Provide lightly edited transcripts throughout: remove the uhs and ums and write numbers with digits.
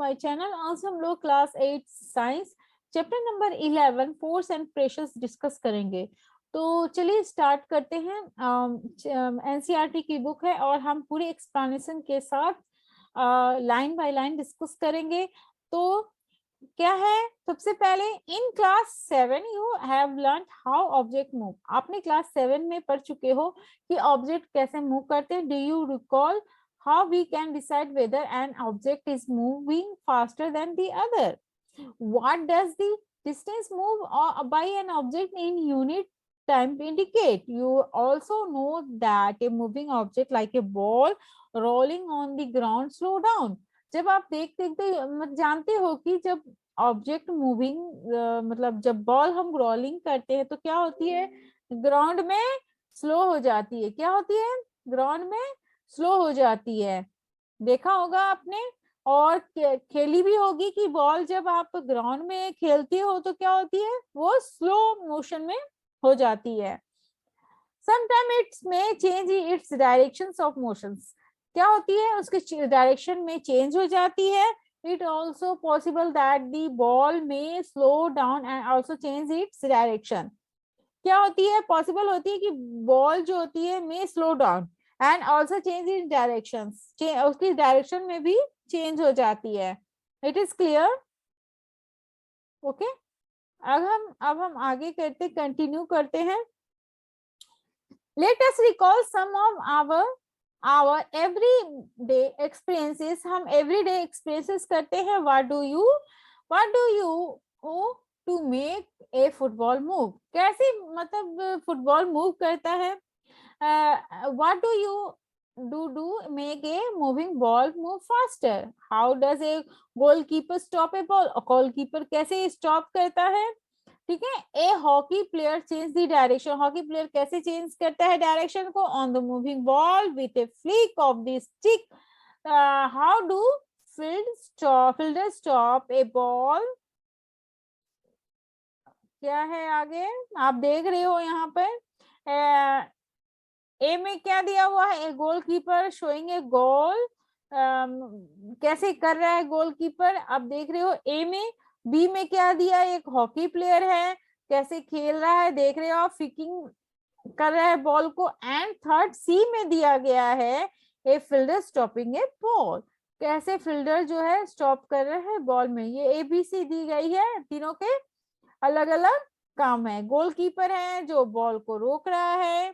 My channel. आज हम लोग class 8 science chapter number 11 force and pressures discuss करेंगे। तो चलिए स्टार्ट करते हैं। एनसीईआरटी की बुक है और हम पूरे एक्सप्लेनेशन के साथ लाइन बाय लाइन डिस्कस करेंगे। तो क्या है, सबसे पहले in class 7 you have learn how object move. आपने क्लास 7 में पढ़ चुके हो कि ऑब्जेक्ट कैसे मूव करते हैं। Do you recall how we can decide whether an object is moving faster than the other? What does the distance move by an object in unit time indicate? You also know that a moving object like a ball rolling on the ground slow down. जब आप देखते जानते हो कि जब object moving मतलब जब ball हम रोलिंग करते हैं तो क्या होती है, ग्राउंड में स्लो हो जाती है। क्या होती है, ग्राउंड में स्लो हो जाती है। देखा होगा आपने और खेली भी होगी कि बॉल जब आप ग्राउंड में खेलती हो तो क्या होती है, वो स्लो मोशन में हो जाती है। समटाइम इट्स में change it's directions of motions. क्या होती है, उसके डायरेक्शन में चेंज हो जाती है। It also possible that the ball may slow down and also change its direction. क्या होती है, पॉसिबल होती है कि बॉल जो होती है में slow down and also change in direction, उसकी डायरेक्शन में भी चेंज हो जाती है। It is clear? ओके, अब हम आगे करते कंटिन्यू करते हैं। Let us recall some of our everyday experiences. हम एवरीडे एक्सपीरियंसेस करते हैं। What do you to make a football move. कैसे मतलब फुटबॉल मूव करता है। What do you do make a moving ball move faster? How does a goalkeeper stop a ball? Goalkeeper कैसे stop करता है, ठीक है। A hockey player change the direction. Hockey player कैसे चेंज करता है डायरेक्शन को, on the moving ball with A flick of the stick. How do fielder stop A ball. क्या है आगे, आप देख रहे हो यहाँ पर ए में क्या दिया हुआ है, ए गोलकीपर शोइंग ए गोल। कैसे कर रहा है गोलकीपर, आप देख रहे हो ए में। बी में क्या दिया, एक हॉकी प्लेयर है कैसे खेल रहा है, देख रहे हो आप, फिकिंग कर रहा है बॉल को। एंड थर्ड सी में दिया गया है ए फील्डर स्टॉपिंग ए बॉल। कैसे फील्डर जो है स्टॉप कर रहा है बॉल में। ये ए बी सी दी गई है, तीनों के अलग अलग काम है। गोलकीपर है जो बॉल को रोक रहा है,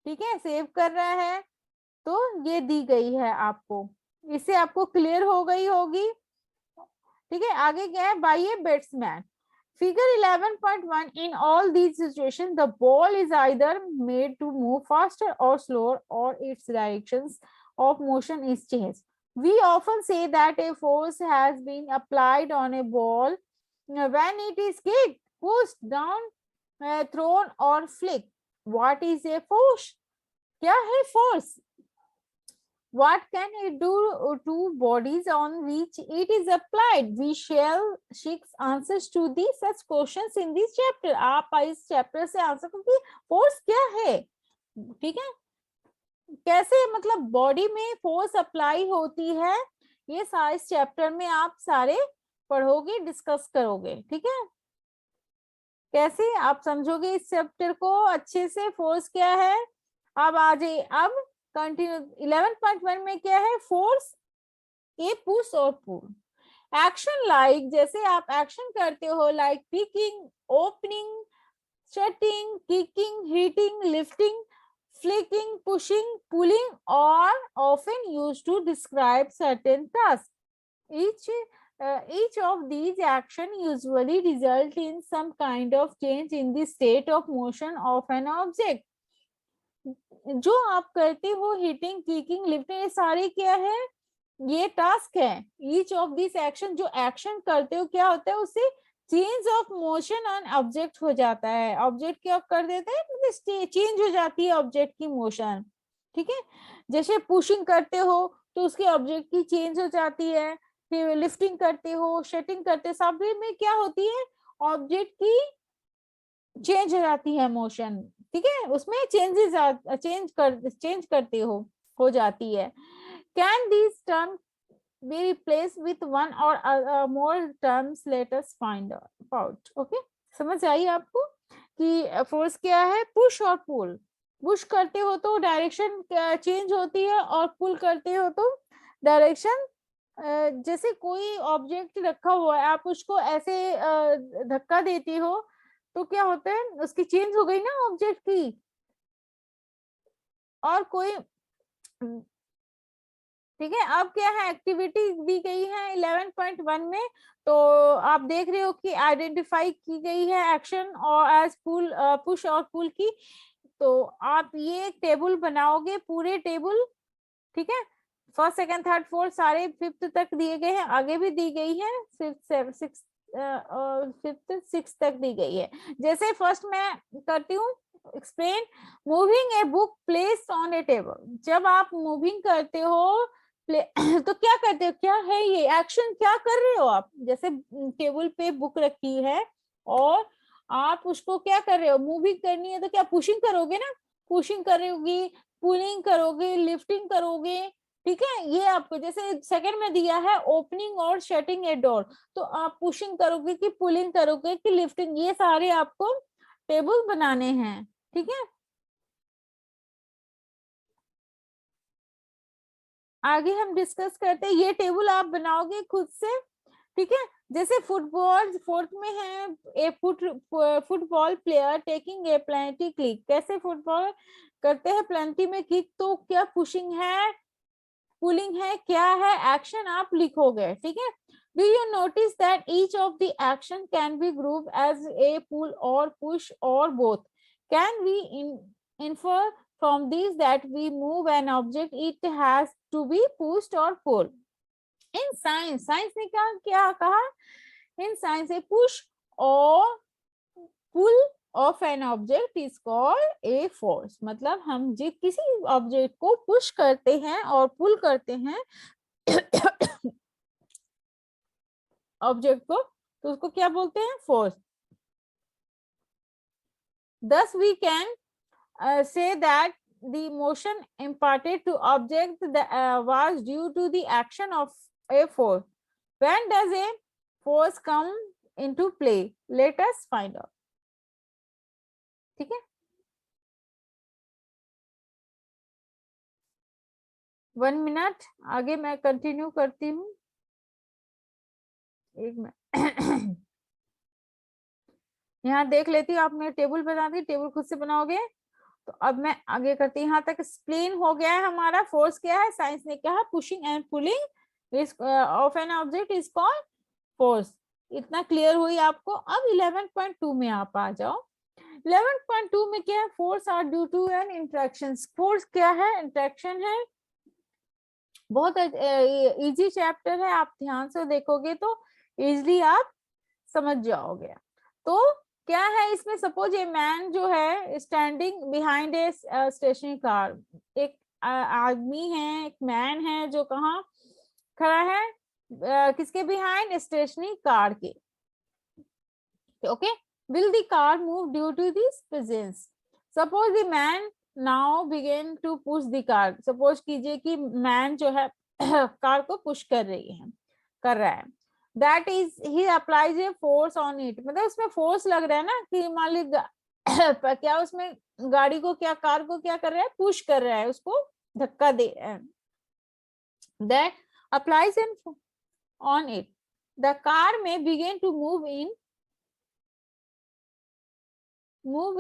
ठीक है, सेव कर रहा है। तो ये दी गई है आपको, इससे आपको क्लियर हो गई होगी, ठीक है। आगे क्या है, by a batsman. Figure 11.1 in all these situation the ball is either made to move faster और स्लोअर और its directions of motion is change. We often say that a force has been applied on a ball when it is kicked, pushed down, thrown और flick. What is a force? क्या है force? What can it do to bodies on which it is applied? We shall seek answers to these such questions in this chapter. आप इस chapter से answer करेंगे force क्या है, ठीक है, कैसे मतलब बॉडी में फोर्स अप्लाई होती है। ये सारे इस चैप्टर में आप सारे पढ़ोगे, डिस्कस करोगे, ठीक है। कैसे आप समझोगे इस चैप्टर को अच्छे से, फोर्स क्या है। अब आ जाइए, अब कंटिन्यू 11.1 में क्या है, फोर्स ए पुश और पुल। एक्शन लाइक, जैसे आप एक्शन करते हो like picking, opening, shutting, kicking, hitting, lifting, flicking, pushing, pulling और often used to describe certain task. Each of these action usually result in some kind of change in the state of motion of an object. जो आप करते हो hitting, kicking, lifting, ये सारे क्या है, ये टास्क है। ईच ऑफ दिस एक्शन, जो एक्शन करते हो क्या होता है, उससे change of motion on object हो जाता है। ऑब्जेक्ट क्या कर देते हैं, चेंज हो जाती है ऑब्जेक्ट की मोशन, ठीक है। जैसे पुशिंग करते हो तो उसके ऑब्जेक्ट की चेंज हो जाती है, फिर लिफ्टिंग करते हो, शटिंग करते हो, सभी में क्या होती है, ऑब्जेक्ट की चेंज हो जाती है मोशन, ठीक है, उसमें चेंज करते हो जाती है। Can this term be replaced with one or more terms, let us find out. Okay, समझ आई आपको कि फोर्स क्या है? पुश और पुल। पुश करते हो तो डायरेक्शन चेंज होती है और पुल करते हो तो डायरेक्शन, जैसे कोई ऑब्जेक्ट रखा हुआ है, आप उसको ऐसे धक्का देती हो तो क्या होता है, उसकी चेंज हो गई ना ऑब्जेक्ट की। और कोई, ठीक है, अब क्या है, एक्टिविटी दी गई है 11.1 में। तो आप देख रहे हो कि आइडेंटिफाई की गई है एक्शन और एज पुल, पुश और पुल की। तो आप ये एक टेबल बनाओगे, पूरे टेबल, ठीक है, फर्स्ट सेकंड थर्ड फोर्थ सारे फिफ्थ तक दिए गए हैं, आगे भी दी गई है, फिफ्थ सिक्स और फिफ्थ सिक्स तक दी गई है। जैसे फर्स्ट मैं करती हूँ explain, moving a book placed on A table. जब आप मूविंग करते हो तो क्या करते हो, क्या है ये एक्शन, क्या कर रहे हो आप? जैसे टेबल पे बुक रखी है और आप उसको क्या कर रहे हो, मूविंग करनी है तो क्या पुशिंग करोगे ना, पुशिंग करोगी, पुलिंग करोगे, लिफ्टिंग करोगे, ठीक है। ये आपको जैसे सेकंड में दिया है ओपनिंग और शटिंग ए डोर, तो आप पुशिंग करोगे कि पुलिंग करोगे कि लिफ्टिंग, ये सारे आपको टेबल बनाने हैं, ठीक है। आगे हम डिस्कस करते हैं, ये टेबल आप बनाओगे खुद से, ठीक है। जैसे फुटबॉल फोर्थ में है, ए football player taking a plenty kick, कैसे फुटबॉल करते हैं प्लेंटी में किक, तो क्या पुशिंग है, पुलिंग है, क्या है एक्शन आप लिखोगे, ठीक है। Do you notice that each of the action can be group as a pull or push or both, can we infer from these that we move an object, it has to be pushed or pulled. In science, science ने क्या कहा, in science a push or pull of an object is called a force। मतलब हम जो किसी object को push करते हैं और पुल करते हैं ऑब्जेक्ट को, तो उसको क्या बोलते हैं, force. Thus we can say that the motion imparted to object was due to the action of a force. When does a force come into play? Let us find out. ठीक है, 1 minute आगे मैं continue करती हूँ, एक minute यहाँ देख लेती हूँ, आपने टेबल बना दी, टेबल खुद से बनाओगे। तो अब मैं आगे करती हूँ, यहाँ तक एक्सप्लेन हो गया है हमारा, फोर्स क्या है, साइंस ने कहा pushing and pulling is of an object is called force. इतना क्लियर हुई आपको। अब 11.2 में आप आ जाओ। 11.2 में क्या है, force are due to an interaction. Force क्या है, इंटरेक्शन है। बहुत इजी चैप्टर है, आप ध्यान से देखोगे तो इजिली आप समझ जाओगे। तो क्या है इसमें, सपोज ये मैन जो है standing behind a stationary car, एक आदमी है, एक मैन है जो कहाँ खड़ा है, किसके बिहाइंड, स्टेशनरी कार के, okay. Will the car move due to this presence. Suppose the man now begin to push the car. Suppose कीजिए कि मैन जो है कार को पुश कर रहा है, that is he applies a force on it. मतलब उसमें फोर्स लग रहा है ना, कि मान ली क्या उसमें गाड़ी को, क्या कार को क्या कर रहा है, पुश कर रहा है, उसको धक्का दे रहा है। That applies an on it, the car may begin to move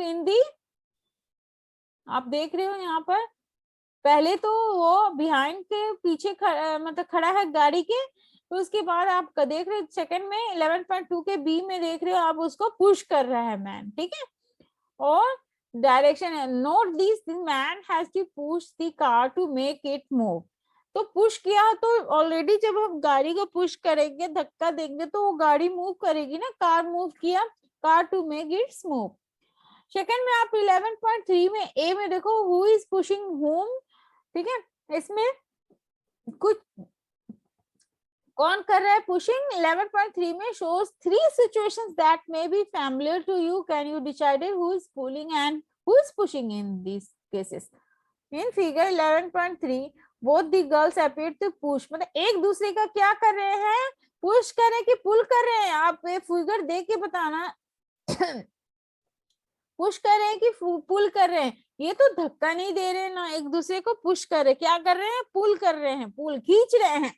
in the, आप देख रहे हो यहाँ पर, पहले तो वो बिहाइंड के पीछे मतलब खड़ा है गाड़ी के, तो उसके बाद आप देख रहे हो सेकंड में 11.2 के बी में देख रहे हो आप, उसको पुश कर रहा है मैन, ठीक है। और डायरेक्शन है, note this man has to push the car to make it move. तो पुश किया तो ऑलरेडी जब हम गाड़ी को पुश करेंगे, धक्का देंगे, तो वो गाड़ी मूव करेगी ना, कार मूव किया, car to make its move. Second में आप 11.3 में ए में देखो, हु इज पुशिंग होम, ठीक है। इसमें कुछ कौन कर रहा है पुशिंग, 11.3 में shows 3 situations that may be familiar to you, can you decide who is pulling and who is pushing in this cases. In figure 11.3, both the girls appeared to push, मतलब एक दूसरे का क्या कर रहे हैं, पुश कर रहे हैं कि पुल कर रहे हैं, आप ये फिगर देख के बताना। पुश कर रहे हैं कि पुल कर रहे हैं, ये तो धक्का नहीं दे रहे ना, एक दूसरे को पुश कर रहे, क्या कर रहे हैं, पुल कर रहे हैं, पुल खींच रहे हैं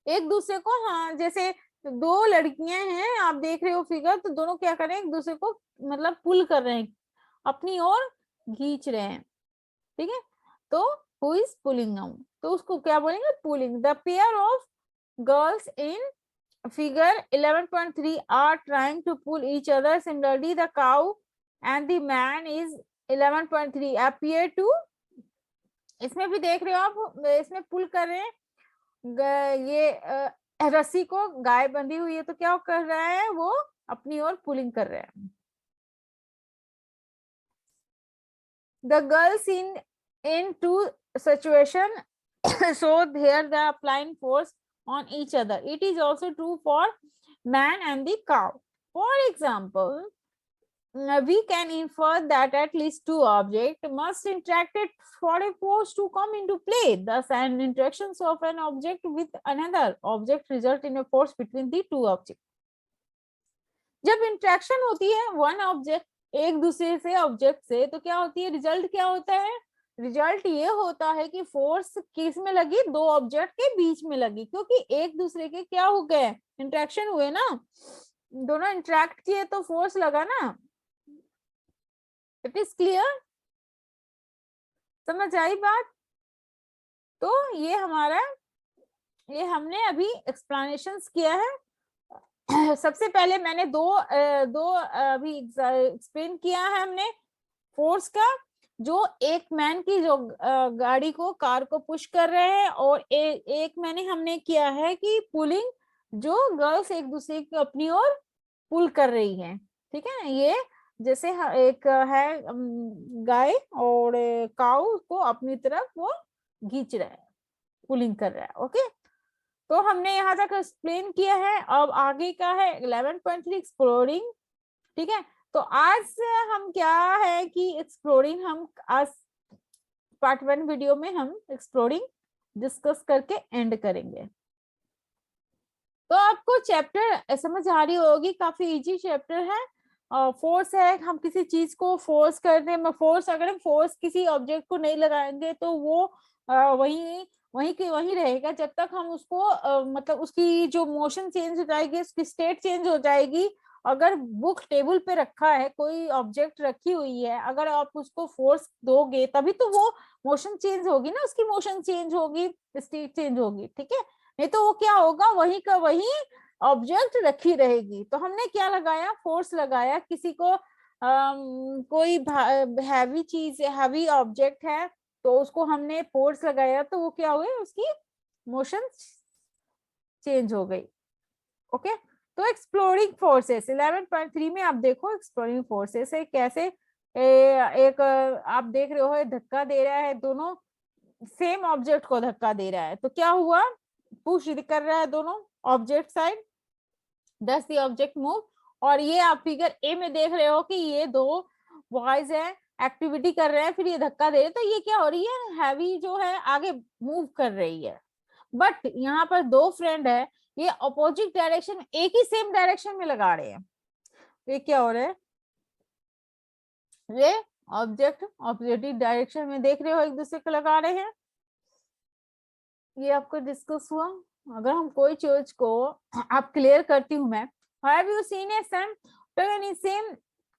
एक दूसरे को। हाँ, जैसे दो लड़कियां हैं, आप देख रहे हो फिगर, तो दोनों क्या कर रहे हैं, एक दूसरे को मतलब पुल कर रहे हैं, अपनी ओर खींच रहे हैं, ठीक है। तो हु इज पुलिंग नाउ, तो उसको क्या बोलेंगे, pulling. The pair of girls in figure 11.3 are trying to pull each other. Similarly, the cow and the man is 11.3 appear to, इसमें भी देख रहे हो आप, इसमें पुल कर रहे हैं, ये रस्सी को गाय बंधी हुई है, तो क्या कर रहा है, वो अपनी ओर पुलिंग कर रहा है। The girls in two situation so here they are applying force on each other. It is also true for man and the cow. For example, we can infer that at least two objects must interact for a force to come into play. Thus, an interactions of an object with another object result in a force between the two objects. जब interaction होती है one object एक दूसरे से object से, तो क्या होती है, रिजल्ट क्या होता है, रिजल्ट ये होता है कि फोर्स किस में लगी, दो ऑब्जेक्ट के बीच में लगी, क्योंकि एक दूसरे के क्या हो गए, इंट्रैक्शन हुए ना, दोनों इंटरेक्ट किए तो फोर्स लगा ना। इट इज क्लियर, समझ आई बात। तो ये हमारा, ये हमने अभी एक्सप्लेनेशंस किया है। सबसे पहले मैंने दो अभी एक्सप्लेन किया है हमने फोर्स का, जो एक मैन की जो गाड़ी को कार को पुश कर रहे हैं, और एक मैंने हमने किया है कि पुलिंग, जो गर्ल्स एक दूसरे को अपनी ओर पुल कर रही हैं, ठीक है। ये जैसे एक है गाय और काऊ को अपनी तरफ वो खींच रहा है, पुलिंग कर रहा है, ओके। तो हमने यहाँ तक एक्सप्लेन किया है। अब आगे का है 11.3 एक्सप्लोरिंग, ठीक है। तो आज हम क्या है कि एक्सप्लोरिंग, हम आज पार्ट 1 वीडियो में हम एक्सप्लोरिंग डिस्कस करके एंड करेंगे। तो आपको चैप्टर समझ आ रही होगी, काफी इजी चैप्टर है। फोर्स है, हम किसी चीज को फोर्स करते हैं, फोर्स अगर हम फोर्स किसी ऑब्जेक्ट को नहीं लगाएंगे तो वो वही वहीं के वहीं रहेगा, जब तक हम उसको मतलब उसकी जो मोशन चेंज हो जाएगी, उसकी स्टेट चेंज हो जाएगी। अगर बुक टेबल पे रखा है, कोई ऑब्जेक्ट रखी हुई है, अगर आप उसको फोर्स दोगे तभी तो वो मोशन चेंज होगी ना, उसकी मोशन चेंज होगी, स्टेट चेंज होगी, ठीक है। नहीं तो वो क्या होगा, वही का वही ऑब्जेक्ट रखी रहेगी। तो हमने क्या लगाया, फोर्स लगाया, किसी को कोई हैवी चीज, हैवी ऑब्जेक्ट है, तो उसको हमने फोर्स लगाया, तो वो क्या हुए, उसकी मोशन चेंज हो गई, ओके। तो एक्सप्लोरिंग फोर्सेस 11.3 में आप देखो, एक्सप्लोरिंग फोर्सेस है कैसे, एक आप देख रहे हो धक्का दे रहा है, दोनों सेम ऑब्जेक्ट को धक्का दे रहा है, तो क्या हुआ, पुश कर रहा है दोनों ऑब्जेक्ट साइड, दस दी ऑब्जेक्ट मूव। और ये आप फिगर ए में देख रहे हो कि ये दो बॉयज है, एक्टिविटी कर रहे हैं, फिर ये धक्का दे रहे, तो ये क्या हो रही है, हैवी जो है आगे मूव कर रही है। बट यहाँ पर दो फ्रेंड है, ये अपोजिट डायरेक्शन, एक ही सेम डायरेक्शन में लगा रहे हैं, ये क्या हो रहा है, ये ऑब्जेक्ट ऑपोजिट डायरेक्शन में देख रहे हो एक दूसरे को लगा रहे हैं। ये आपको डिस्कस हुआ। अगर हम कोई चीज को, आप क्लियर करती हूँ मैं, have you seen a some same,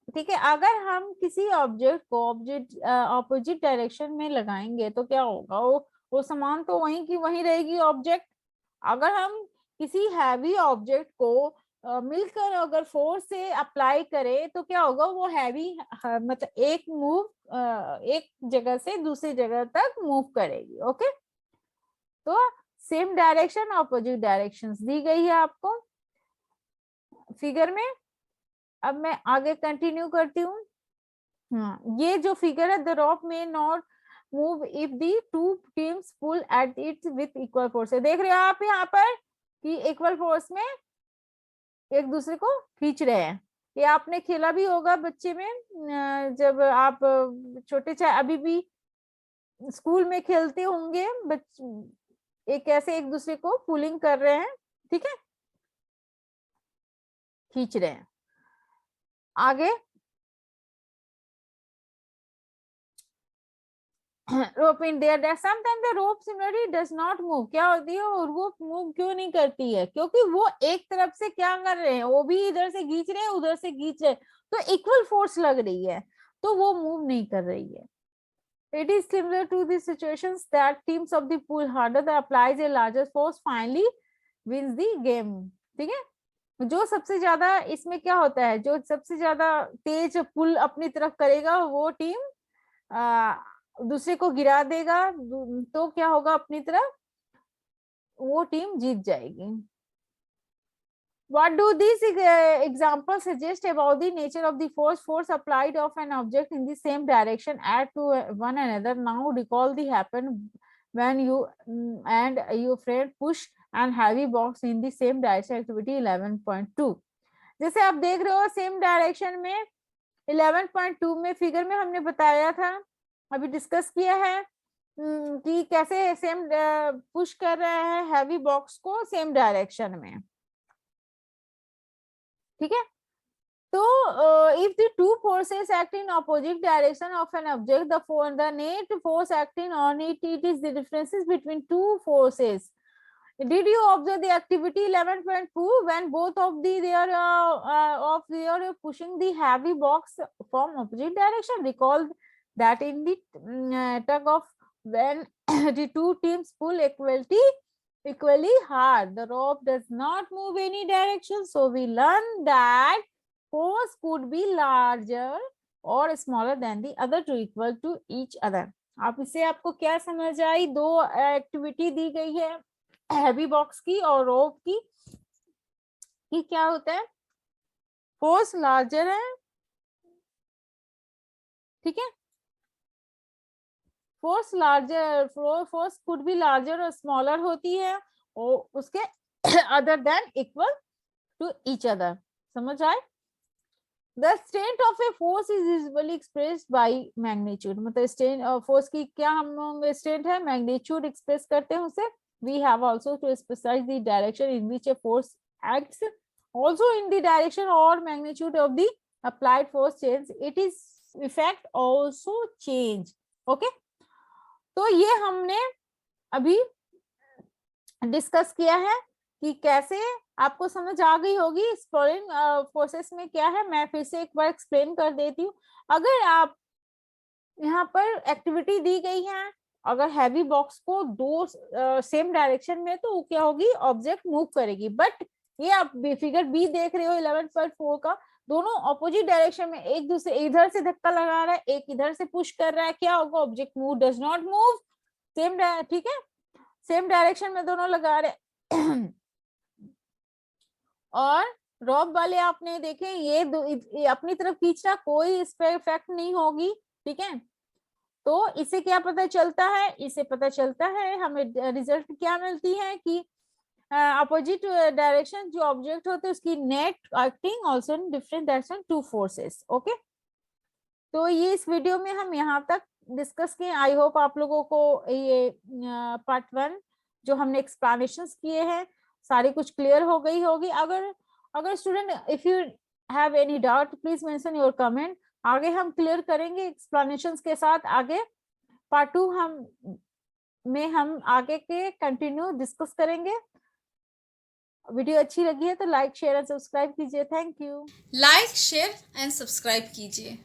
ठीक है। अगर हम किसी ऑब्जेक्ट को ऑपोजिट डायरेक्शन में लगाएंगे तो क्या होगा, वो समान तो वहीं की वहीं रहेगी ऑब्जेक्ट। अगर हम किसी हैवी ऑब्जेक्ट को मिलकर अगर फोर्स से अप्लाई करें तो क्या होगा, वो हैवी मतलब एक जगह से दूसरी जगह तक मूव करेगी, ओके। तो सेम डायरेक्शन ऑपोजिट डायरेक्शंस दी गई है आपको फिगर में। अब मैं आगे कंटिन्यू करती हूँ। ये जो फिगर है, the rope may not move if the two teams pull at it with equal force, देख रहे हो आप यहाँ पर कि इक्वल फोर्स में एक दूसरे को खींच रहे हैं। ये आपने खेला भी होगा बच्चे में, जब आप छोटे, चाहे अभी भी स्कूल में खेलते होंगे एक ऐसे एक दूसरे को पुलिंग कर रहे हैं, ठीक है, खींच रहे हैं। आगे rope in there sometime the rope similarly does not move. क्या होती है, और वो मूव क्यों नहीं करती है? क्योंकि वो एक तरफ से क्या कर रहे हैं, वो भी इधर से खींच रहे हैं, उधर से खींच रहे हैं, तो इक्वल फोर्स लग रही है, तो वो मूव नहीं कर रही है। It is similar to the situations that teams of the pool harder that applies a larger force finally wins the game। ठीक है, जो सबसे ज्यादा इसमें क्या होता है, जो सबसे ज्यादा तेज पुल अपनी तरफ करेगा वो टीम दूसरे को गिरा देगा, तो क्या होगा, अपनी तरफ वो टीम जीत जाएगी। What do these examples suggest about the nature of the force applied of an object in the same direction at to one another? Now recall the happen when you and your friend push and heavy box in the same direction, activity 11.2। जैसे आप देख रहे हो same direction में 11.2 में figure में हमने बताया था, अभी डिस्कस किया है कि कैसे सेम पुश कर रहा है हैवी बॉक्स को सेम डायरेक्शन में, ठीक है। तो if the two forces act in opposite direction of an object, the net force acting on it is the differences between two forces। Did you observe the activity 11.2 when both of their pushing the heavy box from opposite direction? Recall that in the tug of when the two teams pull equally hard, the rope does not move any direction. So we learn that force could be larger or smaller than the other to equal to each other। आप इससे आपको क्या समझ आई? दो activity दी गई है heavy box की और रोप की, कि क्या होता है, फोर्स लार्जर है, ठीक है, फोर्स कुड बी लार्जर और स्मॉलर होती है, और उसके other than equal to each other. समझ आए? The strength of a force is usually expressed by magnitude। मतलब strength force की क्या हम strength है, magnitude express करते हैं उसे। We have also to specify the direction in which a force acts, also in the direction or magnitude of the applied force change, it is effect also change। Okay, तो ये हमने अभी discuss किया है कि कैसे, आपको समझ आ गई होगी एक्सप्लोरिंग फोर्सेस में क्या है। मैं फिर से एक बार एक्सप्लेन कर देती हूँ। अगर आप यहाँ पर एक्टिविटी दी गई है, अगर हैवी बॉक्स को दो सेम डायरेक्शन में, तो क्या होगी, ऑब्जेक्ट मूव करेगी। बट ये आप फिगर बी देख रहे हो 11.4 का, दोनों ऑपोजिट डायरेक्शन में, एक दूसरे इधर से धक्का लगा रहा है, एक इधर से पुश कर रहा है, क्या होगा, object move does not move same, ठीक है, सेम डायरेक्शन में दोनों लगा रहे। और रॉब वाले आपने देखे, ये अपनी तरफ खींचना, कोई इस पे इफेक्ट नहीं होगी, ठीक है। तो इससे क्या पता चलता है, इससे पता चलता है हमें रिजल्ट क्या मिलती है कि अपोजिट डायरेक्शन जो ऑब्जेक्ट होते हैं उसकी net acting also in different direction two forces. Okay, तो ये इस वीडियो में हम यहाँ तक डिस्कस किए। आई होप आप लोगों को ये पार्ट 1 जो हमने एक्सप्लेनेशंस किए हैं सारी कुछ क्लियर हो गई होगी। अगर student if you have any doubt please mention your comment. आगे हम क्लियर करेंगे एक्सप्लेनेशंस के साथ। आगे पार्ट 2 हम आगे के कंटिन्यू डिस्कस करेंगे। वीडियो अच्छी लगी है तो लाइक शेयर एंड सब्सक्राइब कीजिए। Thank you. Like share and subscribe कीजिए।